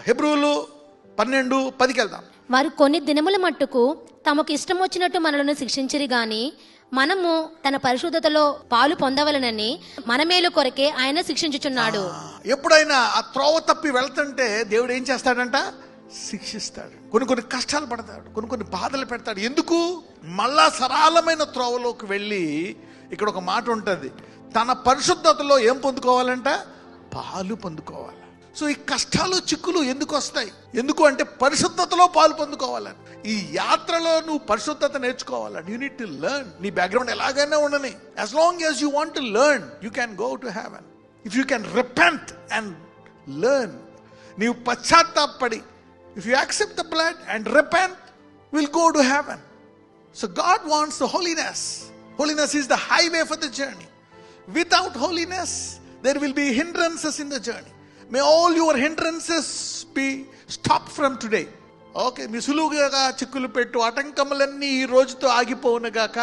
హెబ్రూలు 12:10కి వెళ్దాం. వారు కొన్ని దినముల మట్టుకు తమకు ఇష్టం వచ్చినట్టు మనలను శిక్షించిరి గాని మనము తన పరిశుద్ధతలో పాలు పొందవలనని మన మేలు కొరకే ఆయన శిక్షించుచున్నాడు. ఎప్పుడైనా ఆ త్రోవ తప్పి వెళ్తుంటే దేవుడు ఏం చేస్తాడంట? శిక్షిస్తాడు. కొన్ని కష్టాలు పడతాడు, కొన్ని బాధలు పెడతాడు. ఎందుకు? మళ్ళా సరళమైన త్రోవలోకి వెళ్ళి, ఇక్కడ ఒక మాట ఉంటుంది, తన పరిశుద్ధతలో ఏం పొందుకోవాలంట? పాలు పొందుకోవాలి. సో ఈ కష్టాలు చిక్కులు ఎందుకు వస్తాయి? ఎందుకు అంటే పరిశుద్ధతలో పాలు పొందుకోవాలని. ఈ యాత్రలో నువ్వు పరిశుద్ధత నేర్చుకోవాలని. You need to learn. నీ బ్యాక్గ్రౌండ్ ఎలాగైనా ఉండని, as long as you want to learn, you can go to heaven. If you can repent and learn, నీవు పశ్చాత్తాపడి, if you accept the blood and repent, will go to heaven. So God wants the holiness. Holiness is the highway for the journey. Without holiness, there will be hindrances in the journey. May all your hindrances be stopped from today. Okay, మీ సులువుగా చిక్కులు పెట్టు ఆటంకములన్నీ ఈ రోజుతో ఆగిపోవునుగాక.